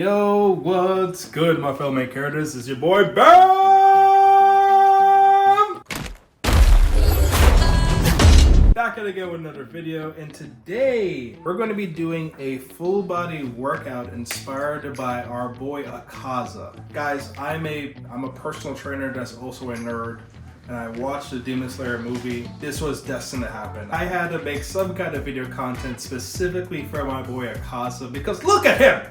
Yo, what's good, my fellow main characters? It's your boy Bam! Back at it again with another video, and today we're going to be doing a full body workout inspired by our boy Akaza. Guys, I'm a personal trainer that's also a nerd, and I watched the Demon Slayer movie. This was destined to happen. I had to make some kind of video content specifically for my boy Akaza because look at him!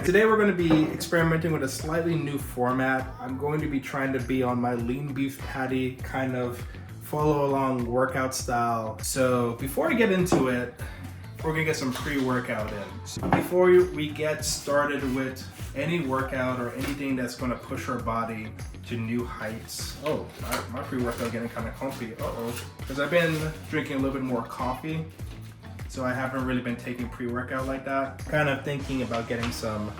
Today we're going to be experimenting with a slightly new format. I'm going to be trying to be on my lean beef patty kind of follow along workout style. So before I get into it, we're going to get some pre-workout in. So before we get started with any workout or anything that's going to push our body to new heights. Oh, my pre-workout getting kind of comfy. Because I've been drinking a little bit more coffee. So I haven't really been taking pre-workout like that. Kind of thinking about getting some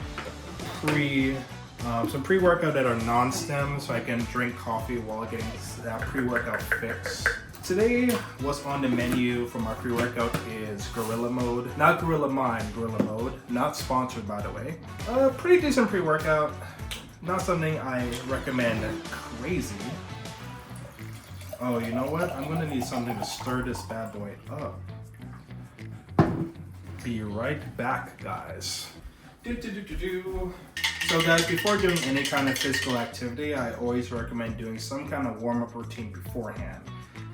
pre-workout that are non-stem so I can drink coffee while getting that pre-workout fix. Today, what's on the menu for my pre-workout is Gorilla Mode. Not Gorilla Mind, Gorilla Mode. Not sponsored, by the way. Pretty decent pre-workout. Not something I recommend crazy. Oh, you know what? I'm gonna need something to stir this bad boy up. Be right back, guys. So guys, before doing any kind of physical activity, I always recommend doing some kind of warm-up routine beforehand.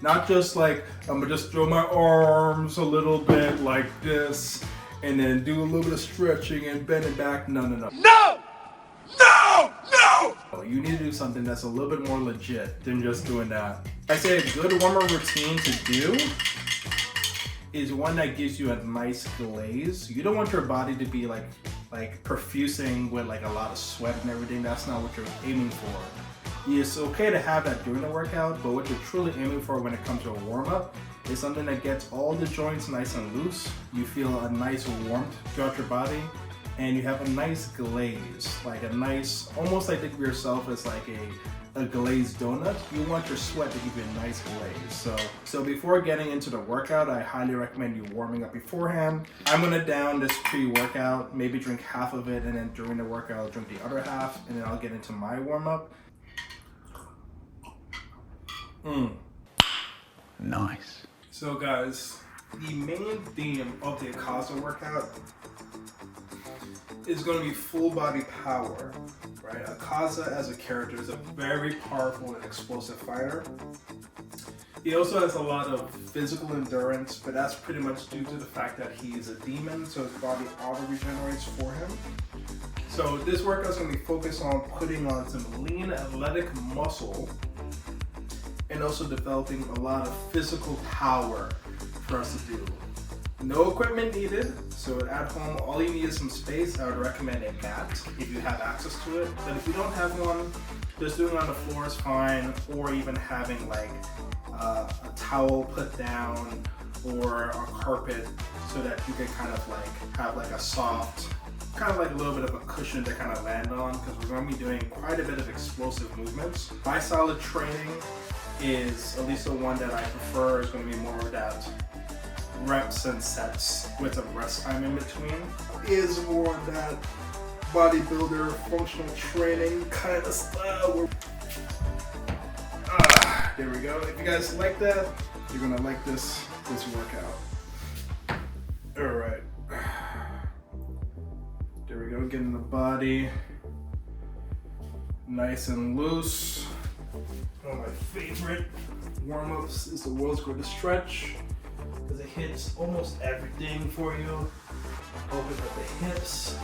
Not just like, I'm gonna just throw my arms a little bit like this, and then do a little bit of stretching and bend it back. No! No! You need to do something that's a little bit more legit than just doing that. I say a good warm-up routine to do is one that gives you a nice glaze. You don't want your body to be like perfusing with like a lot of sweat and everything. That's not what you're aiming for. It's okay to have that during the workout, but what you're truly aiming for when it comes to a warm-up is something that gets all the joints nice and loose. You feel a nice warmth throughout your body, and you have a nice glaze, like a nice, almost like think of yourself as like a glazed donut. You want your sweat to give you a nice glaze. So before getting into the workout, I highly recommend you warming up beforehand. I'm gonna down this pre-workout, maybe drink half of it, and then during the workout, I'll drink the other half, and then I'll get into my warm-up. Nice. So guys, the main theme of the Akaza workout is going to be full body power, right? Akaza as a character is a very powerful and explosive fighter. He also has a lot of physical endurance, but that's pretty much due to the fact that he is a demon, so his body auto-regenerates for him. So this workout is going to be focused on putting on some lean athletic muscle and also developing a lot of physical power for us to do. No equipment needed, so at home all you need is some space. I would recommend a mat if you have access to it, but if you don't have one, just doing it on the floor is fine, or even having like a towel put down or a carpet so that you can kind of like have like a soft, kind of like a little bit of a cushion to kind of land on, because we're going to be doing quite a bit of explosive movements. My style of training is, at least the one that I prefer, is going to be more of that reps and sets with some rest time in between. Is more of that bodybuilder functional training kind of style. There we go. If you guys like that, you're gonna like this workout. All right. There we go. Getting the body nice and loose. One of my favorite warm-ups is the world's greatest stretch, because it hits almost everything for you. Opens up the hips,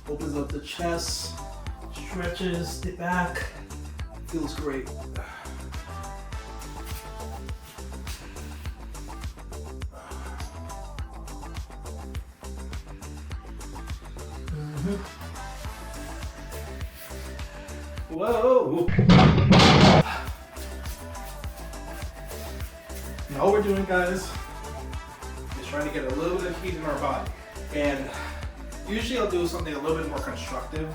opens up the chest, stretches the back. Feels great. Whoa! Now all we're doing, guys, is trying to get a little bit of heat in our body. And usually I'll do something a little bit more constructive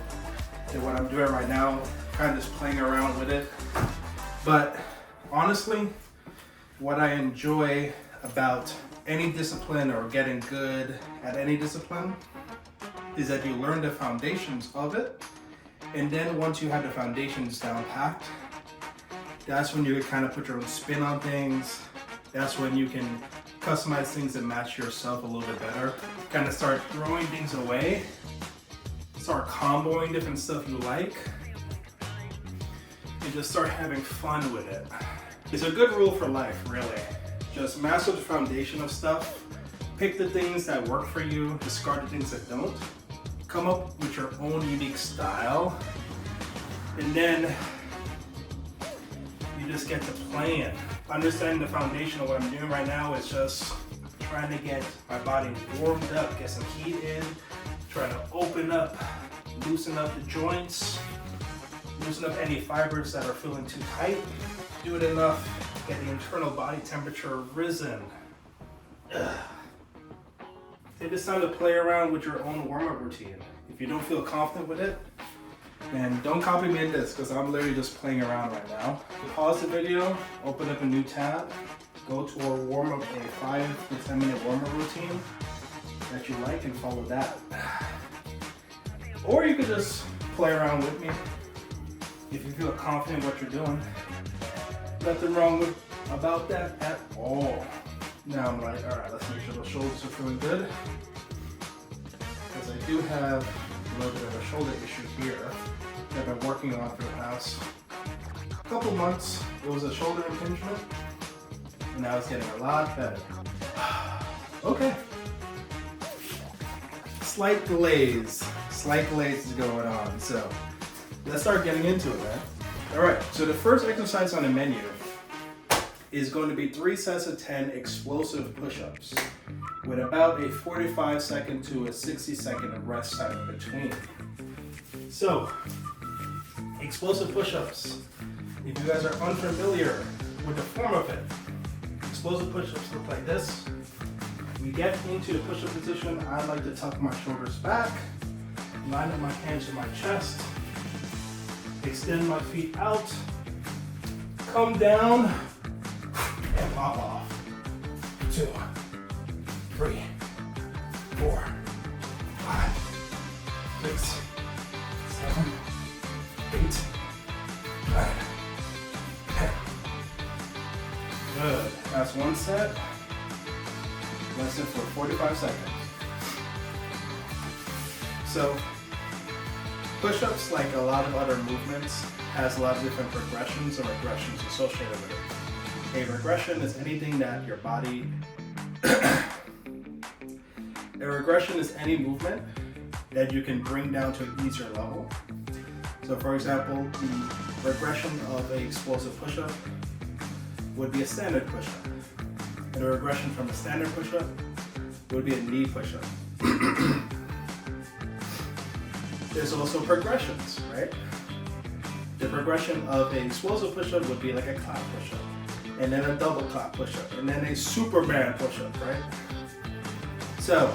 than what I'm doing right now, kind of just playing around with it. But Honestly, what I enjoy about any discipline or getting good at any discipline is that you learn the foundations of it, and then once you have the foundations down packed, that's when you can kind of put your own spin on things. That's when you can customize things that match yourself a little bit better. Kind of start throwing things away, start comboing different stuff you like, and just start having fun with it. It's a good rule for life, really. Just master the foundation of stuff, pick the things that work for you, discard the things that don't, come up with your own unique style, and then you just get to playing. Understanding the foundation of what I'm doing right now is just trying to get my body warmed up, get some heat in, trying to open up, loosen up the joints, loosen up any fibers that are feeling too tight, do it enough, get the internal body temperature risen. Take this time to play around with your own warm-up routine. If you don't feel confident with it, then don't copy me in this, because I'm literally just playing around right now. Pause the video, open up a new tab, go to a warm-up, a 5 to 10 minute warm-up routine that you like, and follow that. Or you could just play around with me if you feel confident in what you're doing. Nothing wrong about that at all. Now I'm like, all right, let's make sure the shoulders are feeling good, because I do have a little bit of a shoulder issue here that I've been working on for the past couple months. It was a shoulder impingement, and now it's getting a lot better. Okay. Slight glaze is going on, so let's start getting into it, man. All right, so the first exercise on the menu is going to be 3 sets of 10 explosive push-ups with about a 45-second to a 60-second rest time in between. So, explosive push-ups. If you guys are unfamiliar with the form of it, explosive push-ups look like this. We get into the push-up position. I like to tuck my shoulders back, line up my hands to my chest, extend my feet out, come down, and pop off. 2, 3, 4, 5, 6, 7, 8, 9, 10. Good. That's one set. Rest it for 45 seconds. So, push-ups, like a lot of other movements, has a lot of different progressions or regressions associated with it. A regression is anything that your body... A regression is any movement that you can bring down to an easier level. So for example, the regression of an explosive push-up would be a standard push-up. And a regression from a standard push-up would be a knee push-up. There's also progressions, right? The progression of an explosive push-up would be like a clap push-up, and then a double clap push-up, and then a Superman push-up, right? So,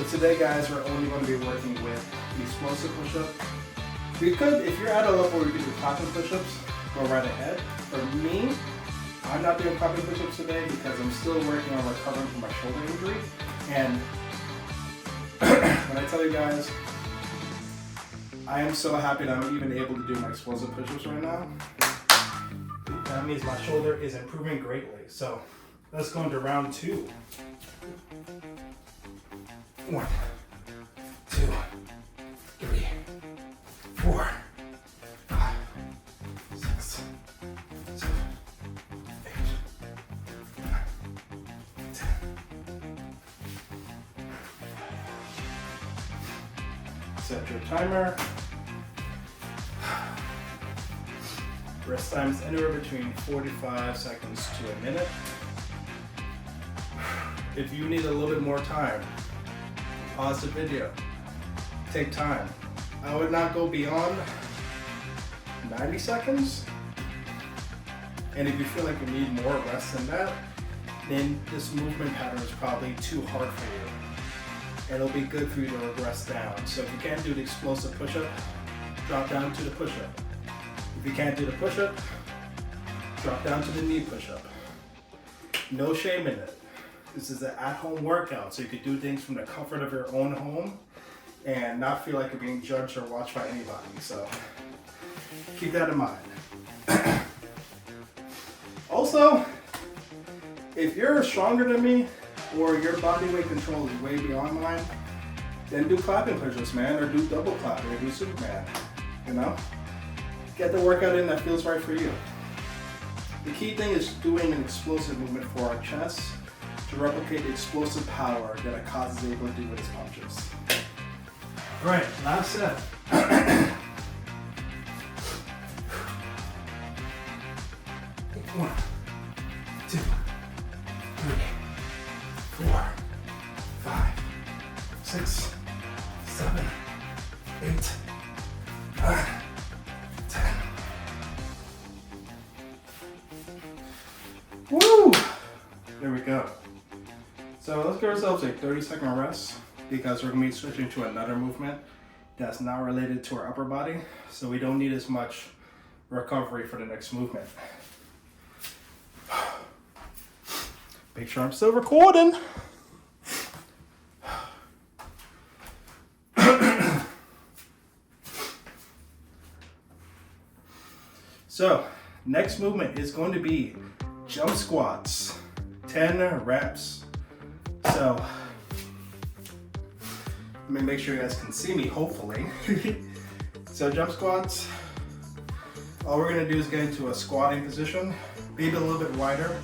today, guys, we're only going to be working with the explosive push-up. We could, if you're at a level where you can do clapping push-ups, go right ahead. For me, I'm not doing clapping push-ups today because I'm still working on recovering from my shoulder injury. And when I tell you guys, I am so happy that I'm even able to do my explosive push-ups right now. That means my shoulder is improving greatly. So let's go into round 2. 1, 2, 3, 4, 5, 6, 7, 8, 9, 10. Set your timer. Rest times anywhere between 45 seconds to a minute. If you need a little bit more time, pause the video. Take time. I would not go beyond 90 seconds. And if you feel like you need more rest than that, then this movement pattern is probably too hard for you. And it'll be good for you to regress down. So if you can't do the explosive push-up, drop down to the push-up. If you can't do the push-up, drop down to the knee push-up. No shame in it. This is an at-home workout, so you can do things from the comfort of your own home and not feel like you're being judged or watched by anybody. So keep that in mind. Also, if you're stronger than me or your body weight control is way beyond mine, then do clapping push-ups, man, or do double clapping, or do Superman, you know? Get the workout in that feels right for you. The key thing is doing an explosive movement for our chest to replicate the explosive power that Akaza is able to do with his punches. All right, last set. 1, 2, 3, 4, 5, 6, 7, 8, 9, 10. Woo! There we go. So let's give ourselves a 30-second rest because we're going to be switching to another movement that's not related to our upper body, so we don't need as much recovery for the next movement. Make sure I'm still recording. So, next movement is going to be jump squats, 10 reps. So, let me make sure you guys can see me, hopefully. So jump squats, all we're gonna do is get into a squatting position, maybe a little bit wider.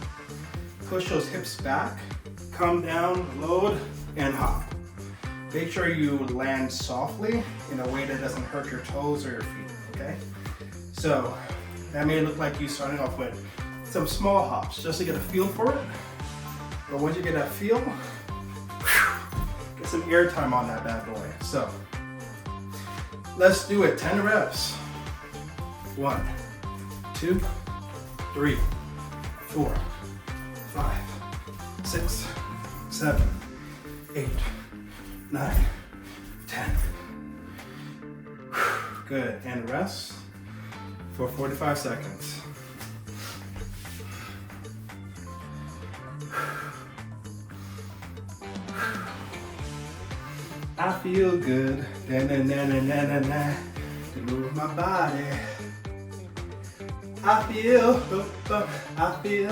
Push those hips back, come down, load, and hop. Make sure you land softly in a way that doesn't hurt your toes or your feet, okay? So that may look like you starting off with some small hops just to get a feel for it. But once you get that feel, get some air time on that bad boy. So let's do it, 10 reps. 1, 2, 3, 4, 5, 6, 7, 8, 9, 10. Good, and rest for 45 seconds. I feel good, na-na-na-na-na-na, to move my body. I feel, I feel,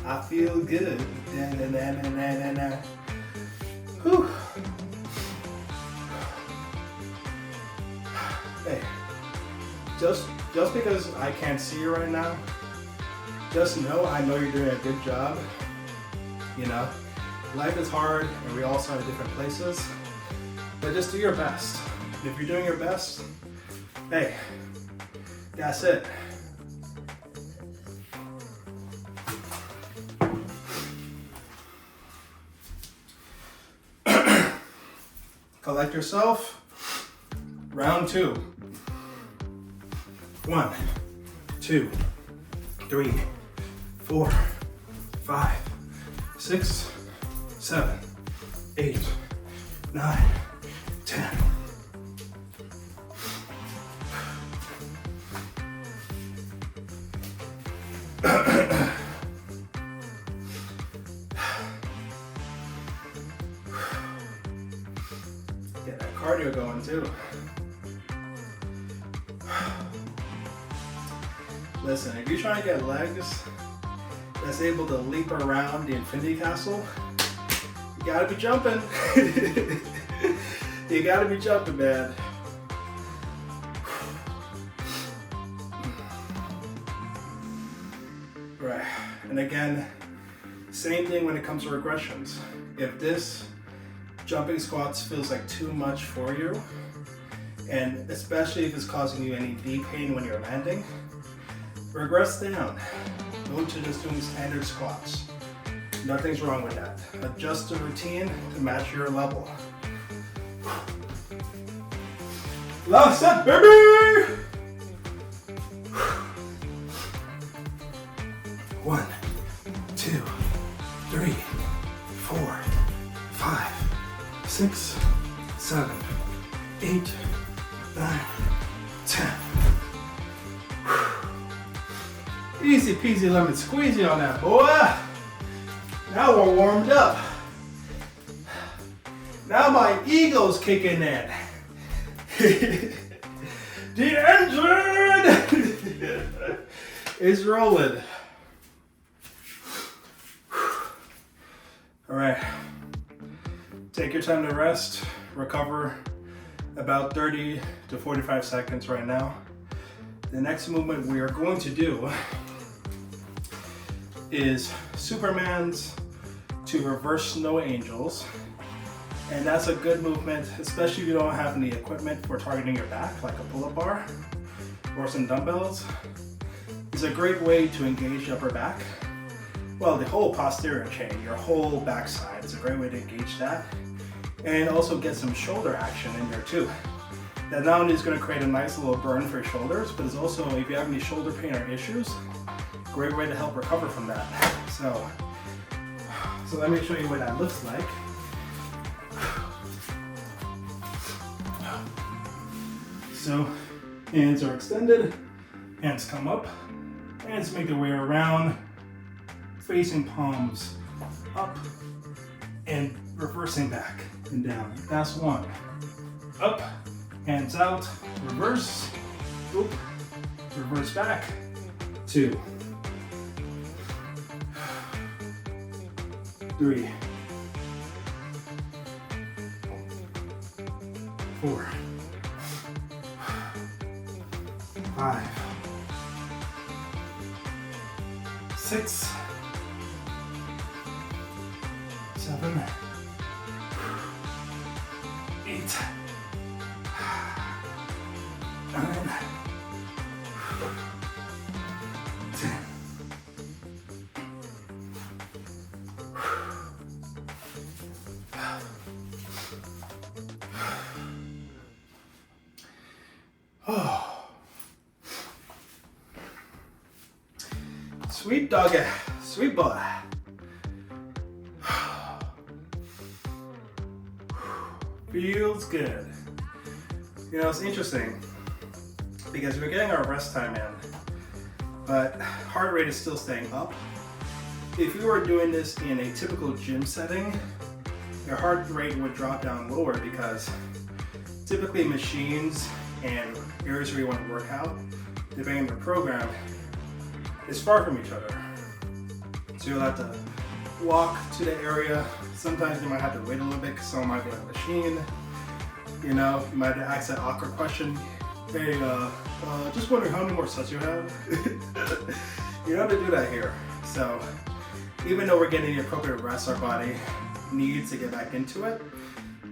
I feel good, na-na-na-na-na-na. Whew. Hey, just because I can't see you right now, just know I know you're doing a good job. You know, life is hard and we all start at different places, but just do your best. If you're doing your best, hey, that's it. Collect yourself. Round 2. 1, 2, 3, 4, 5, 6, 7, 8, 9, 10. Get that cardio going too. Listen, if you're trying to get legs that's able to leap around the Infinity Castle, you gotta be jumping. You gotta be jumping, man. Right, and again, same thing when it comes to regressions. If this jumping squats feels like too much for you, and especially if it's causing you any knee pain when you're landing, regress down. Go to just doing standard squats. Nothing's wrong with that. Adjust the routine to match your level. Last set, baby! 1, 2, 3, 4, 5, 6, 7, 8, 9, Easy peasy lemon squeezy on that, boy. Now we're warmed up. Now my ego's kicking in. The engine is rolling. All right. Take your time to rest, recover about 30 to 45 seconds right now. The next movement we are going to do is Superman's to reverse snow angels. And that's a good movement, especially if you don't have any equipment for targeting your back, like a pull-up bar or some dumbbells. It's a great way to engage your upper back. Well, the whole posterior chain, your whole backside, is a great way to engage that. And also get some shoulder action in there too. That not only is going to create a nice little burn for your shoulders, but it's also, if you have any shoulder pain or issues, great way to help recover from that. So let me show you what that looks like. So hands are extended, hands come up, hands make their way around, facing palms up and reversing back and down. That's one. Up, hands out, reverse, oop, reverse back, 2, 3, 4, 5, 6, 7, 8, 9, 10. Oh. Sweet doggy, sweet boy. Feels good. You know, it's interesting because we're getting our rest time in, but heart rate is still staying up. If you were doing this in a typical gym setting, your heart rate would drop down lower because typically machines and areas where you want to work out, depending on the program, is far from each other. So you'll have to walk to the area. Sometimes you might have to wait a little bit because someone might be on a machine. You know, you might ask that awkward question. Hey, just wondering how many more sets you have? You don't have to do that here. So even though we're getting the appropriate rest our body needs to get back into it,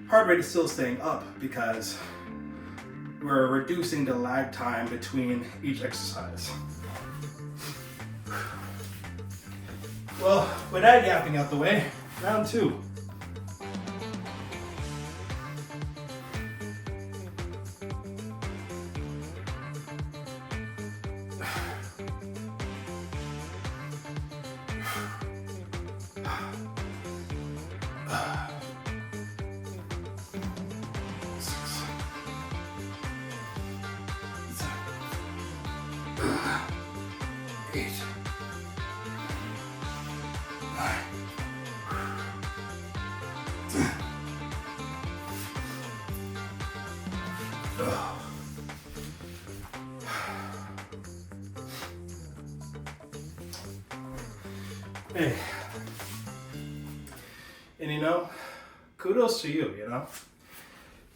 heart rate is still staying up because we're reducing the lag time between each exercise. Well, with that yapping out the way, round 2. Hey, and you know, kudos to you, you know?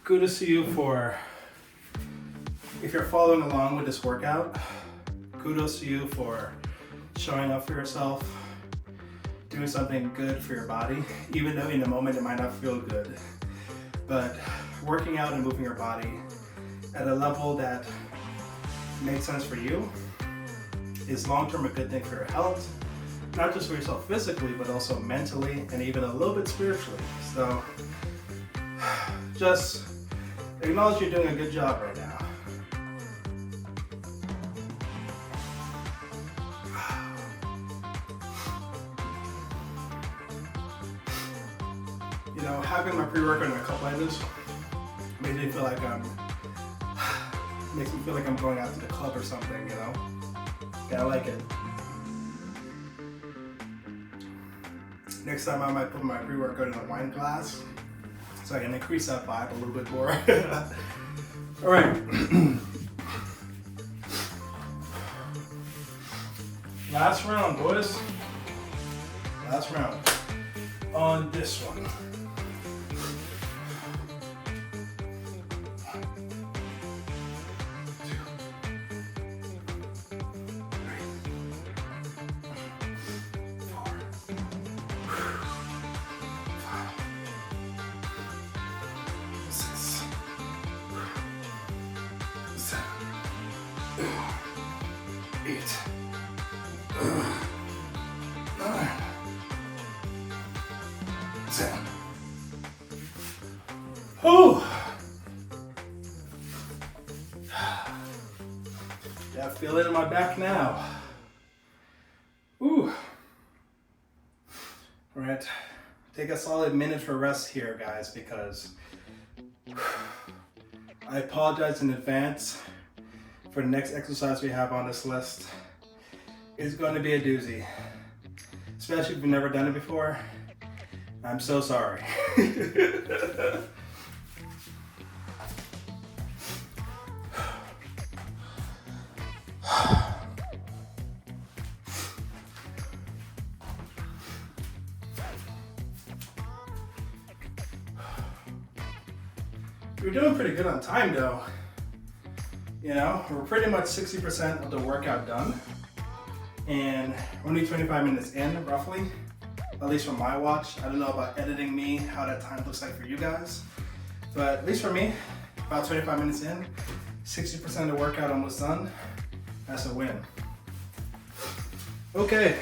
Kudos to you for, if you're following along with this workout, kudos to you for showing up for yourself, doing something good for your body, even though in the moment it might not feel good. But working out and moving your body at a level that makes sense for you is long-term a good thing for your health. Not just for yourself physically, but also mentally and even a little bit spiritually. So just acknowledge you're doing a good job right now. You know, having my pre-workout in a cup like this makes me feel like I'm going out to the club or something, you know? Yeah, I like it. Next time I might put my pre-workout in a wine glass so I can increase that vibe a little bit more. All right. Last round, boys. Last round on this one. Oh, yeah, I feel it in my back now. Ooh. All right, take a solid minute for rest here, guys, because I apologize in advance for the next exercise we have on this list. It's going to be a doozy, especially if you've never done it before. I'm so sorry. We're doing pretty good on time though. You know, we're pretty much 60% of the workout done. And only 25 minutes in, roughly. At least from my watch. I don't know about editing me, how that time looks like for you guys. But at least for me, about 25 minutes in, 60% of the workout almost done. That's a win. Okay,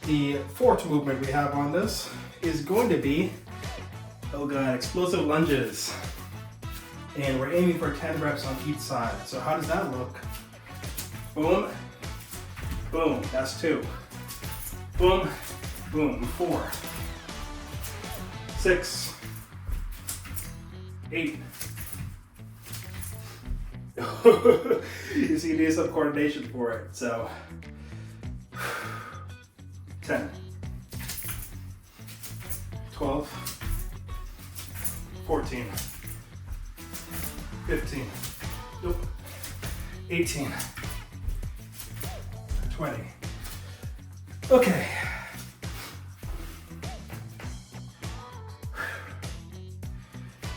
the fourth movement we have on this is going to be, oh god, explosive lunges. And we're aiming for 10 reps on each side. So how does that look? Boom, boom, that's 2. Boom, boom, 4, 6, 8. You see, you need some coordination for it. So 10, 12, 14, 15, nope, 18, 20. Okay.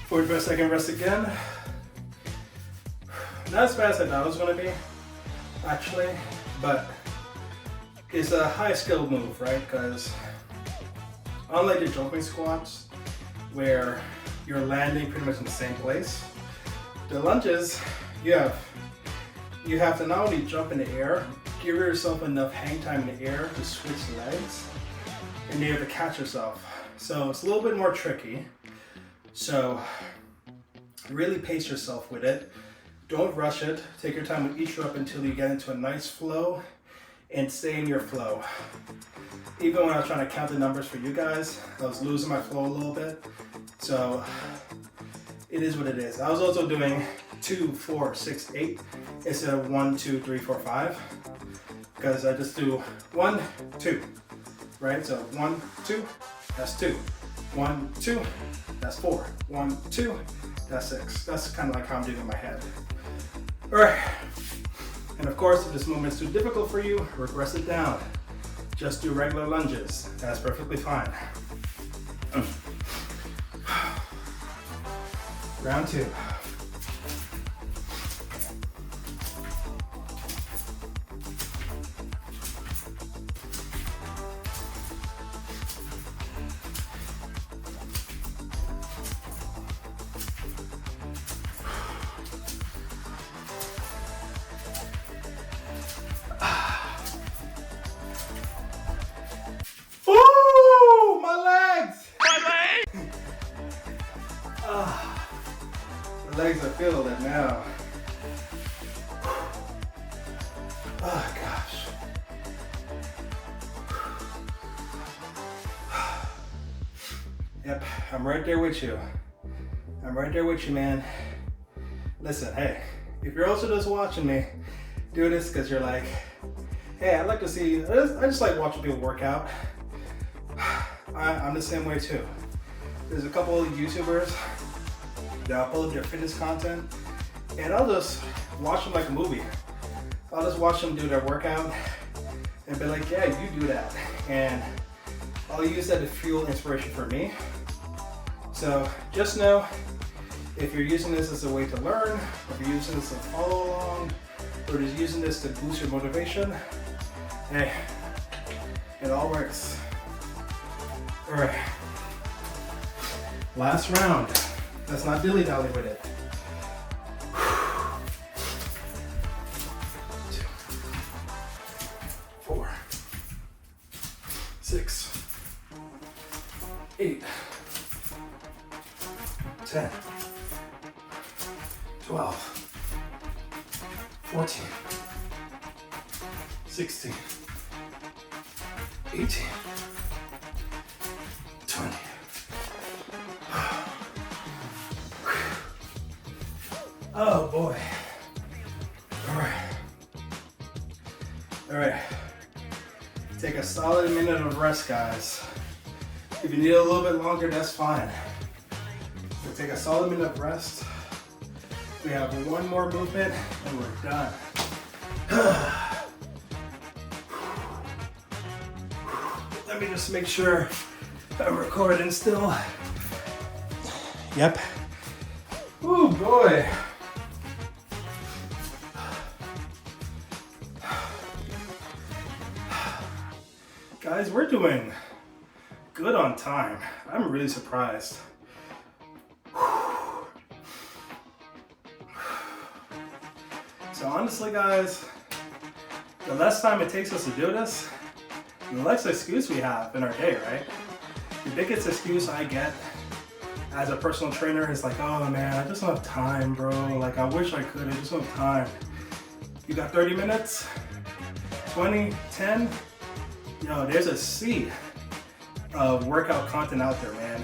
45-second rest again. Not as fast as I thought it was going to be, actually, but it's a high skill move, right? Because unlike the jumping squats, where you're landing pretty much in the same place, the lunges, you have to not only jump in the air, give yourself enough hang time in the air to switch legs and be able to catch yourself. So it's a little bit more tricky. So really pace yourself with it. Don't rush it. Take your time with each rep until you get into a nice flow and stay in your flow. Even when I was trying to count the numbers for you guys, I was losing my flow a little bit. So it is what it is. I was also doing 2, 4, 6, 8 instead of 1, 2, 3, 4, 5. Because I just do 1, 2, right? So 1, 2, that's 2. 1, 2, that's 4. 1, 2, that's 6. That's kind of like how I'm doing in my head. All right. And of course, if this movement is too difficult for you, regress it down. Just do regular lunges. That's perfectly fine. Round 2. Legs are feeling it now. Oh gosh. Yep, I'm right there with you. I'm right there with you, man. Listen, hey, if you're also just watching me, do this because you're like, hey, I like to see, I just like watching people work out. I'm the same way too. There's a couple of YouTubers that upload their fitness content, and I'll just watch them like a movie. I'll just watch them do their workout and be like, yeah, you do that. And I'll use that to fuel inspiration for me. So just know, if you're using this as a way to learn, if you're using this to follow along, or just using this to boost your motivation, hey, it all works. All right, last round. Let's not dilly-dally with it. 2, 4, 6, 8, 10, 12, 14, 16, 18, 20. Oh boy. All right. Take a solid minute of rest, guys. If you need a little bit longer, that's fine. We'll take a solid minute of rest. We have one more movement and we're done. Let me just make sure I'm recording still. Yep. Oh boy. Guys, we're doing good on time. I'm really surprised. So honestly, guys, the less time it takes us to do this, the less excuse we have in our day, right? The biggest excuse I get as a personal trainer is like, oh man, I just don't have time, bro. Like, I wish I could, I just don't have time. You got 30 minutes? 20? 10? Yo, there's a sea of workout content out there, man.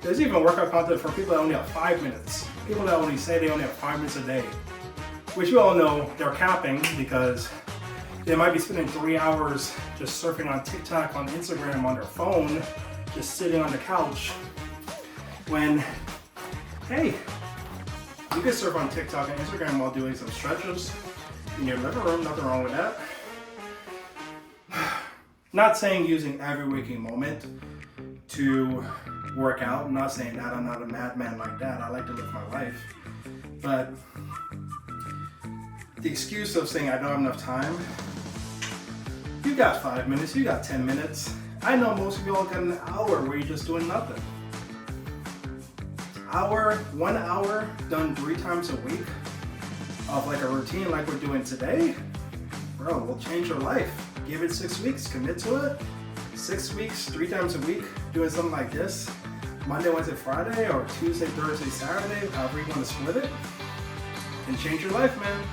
There's even workout content for people that only have 5 minutes. People that only say they only have 5 minutes a day. Which we all know they're capping, because they might be spending 3 hours just surfing on TikTok, on Instagram, on their phone, just sitting on the couch. When, hey, you can surf on TikTok and Instagram while doing some stretches in your living room, nothing wrong with that. Not saying using every waking moment to work out. I'm not saying that. I'm not a madman like that. I like to live my life. But the excuse of saying I don't have enough time, you got 5 minutes, you got 10 minutes. I know most of y'all got an hour where you're just doing nothing. 1 hour done 3 times a week of like a routine like we're doing today, bro, will change your life. Give it 6 weeks, commit to it. 6 weeks, 3 times a week, doing something like this. Monday, Wednesday, Friday, or Tuesday, Thursday, Saturday, however you want to split it, can change your life, man.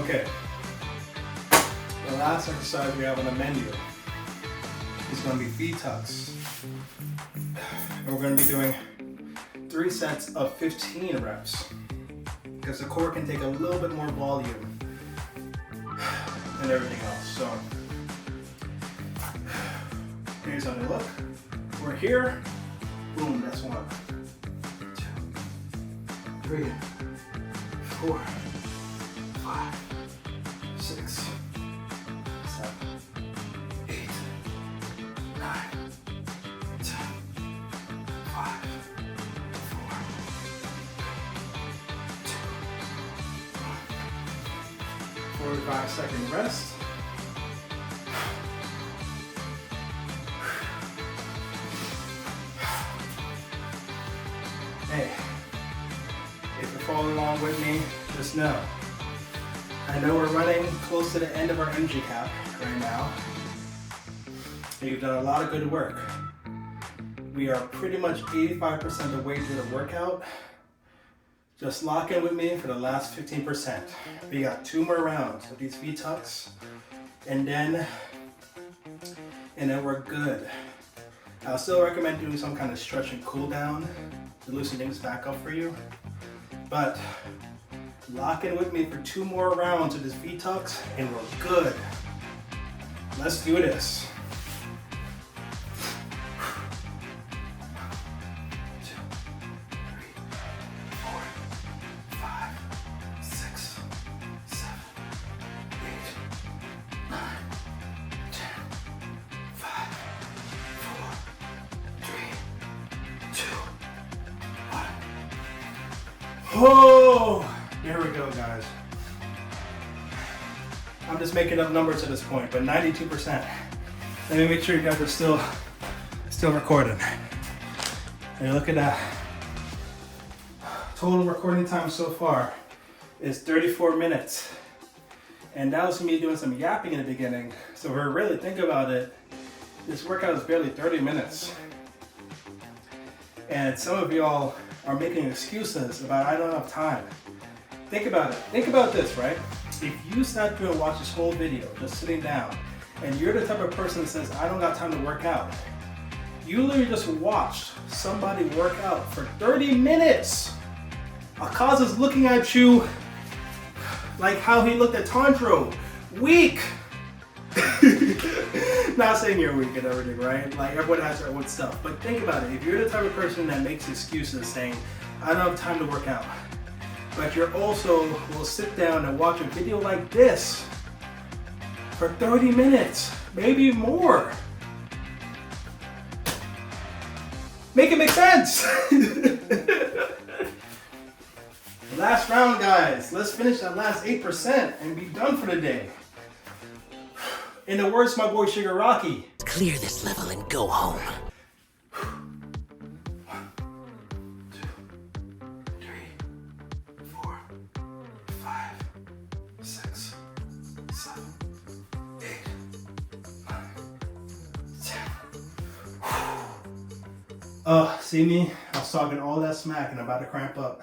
Okay, the last exercise we have on the menu is going to be feet tucks. We're going to be doing 3 sets of 15 reps, because the core can take a little bit more volume than everything else. So here's how they look. We're here, boom, that's 1, 2, 3, 4, 5, 6, 7, 8, 9, 10, 5, 4, 2, 1. 45-second rest. Hey, if you're following along with me, just know, I know we're running close to the end of our energy cap right now. You've done a lot of good work. We are pretty much 85% of the way through the workout. Just lock in with me for the last 15%. We got 2 more rounds of these feet tucks, and then and then we're good. I'll still recommend doing some kind of stretch and cool down to loosen things back up for you. But lock in with me for 2 more rounds of this V-Tux and we're good. Let's do this. 2, 3, 4, 5, 6, 7, 8, 9, 10, 5, 4, 3, 2, 1. Oh, there we go, guys. I'm just making up numbers at this point, but 92%. Let me make sure you guys are still recording. And look at that. Total recording time so far is 34 minutes. And that was me doing some yapping in the beginning. So if we really think about it, this workout is barely 30 minutes. And some of y'all are making excuses about I don't have time. Think about it. Think about this, right? If you sat through and watched this whole video, just sitting down, and you're the type of person that says, I don't got time to work out, you literally just watched somebody work out for 30 minutes. Akaza's looking at you like how he looked at Tanjiro. Weak! Not saying you're weak and everything, right? Like everyone has their own stuff. But think about it. If you're the type of person that makes excuses saying, I don't have time to work out, but you're also will sit down and watch a video like this for 30 minutes, maybe more. Make it make sense. Last round, guys. Let's finish that last 8% and be done for the day. In the words of my boy Shigaraki, clear this level and go home. 1, 2, 3, 4, 5, 6, 7, 8, 9, 10. See me? I was talking all that smack and I'm about to cramp up.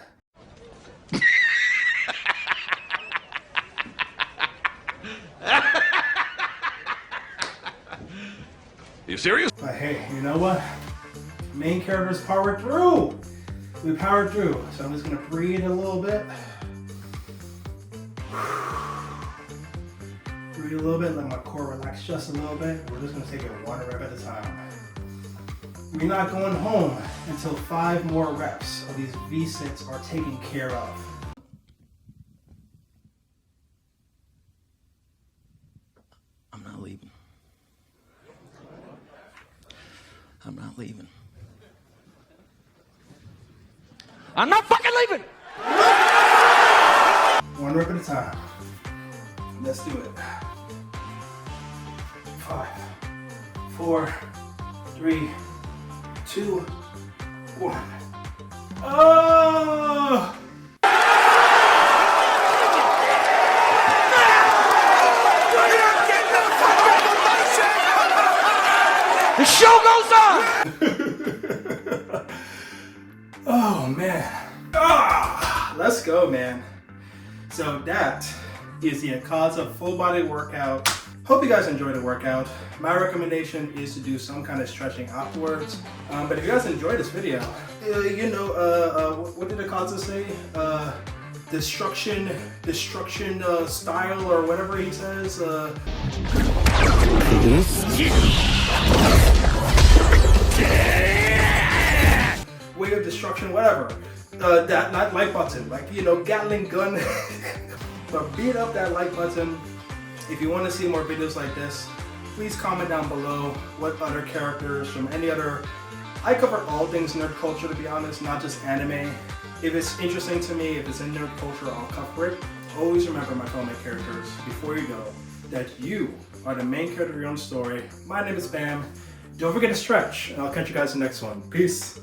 You serious? But hey, you know what? Main characters powered through. We powered through. So I'm just gonna breathe a little bit. Breathe a little bit, let my core relax just a little bit. We're just gonna take it 1 rep at a time. We're not going home until 5 more reps of these V6 are taken care of. I'm not leaving. I'm not leaving. I'm not fucking leaving! 1 rep at a time. Let's do it. 5, 4, 3, 2, 1. Oh! The show goes on! Oh man. Let's go, man. So that is the Akaza full body workout. Hope you guys enjoyed the workout. My recommendation is to do some kind of stretching afterwards. But if you guys enjoyed this video, what did Akaza say? Destruction style or whatever he says. Way of destruction, whatever. That like button, like Gatling gun. But beat up that like button. If you want to see more videos like this, please comment down below what other characters from any other. I cover all things nerd culture, to be honest, not just anime. If it's interesting to me, if it's in nerd culture, I'll cover it. Always remember, my fellow characters, before you go, that you are the main character of your own story. My name is Bam. Don't forget to stretch, and I'll catch you guys in the next one. Peace.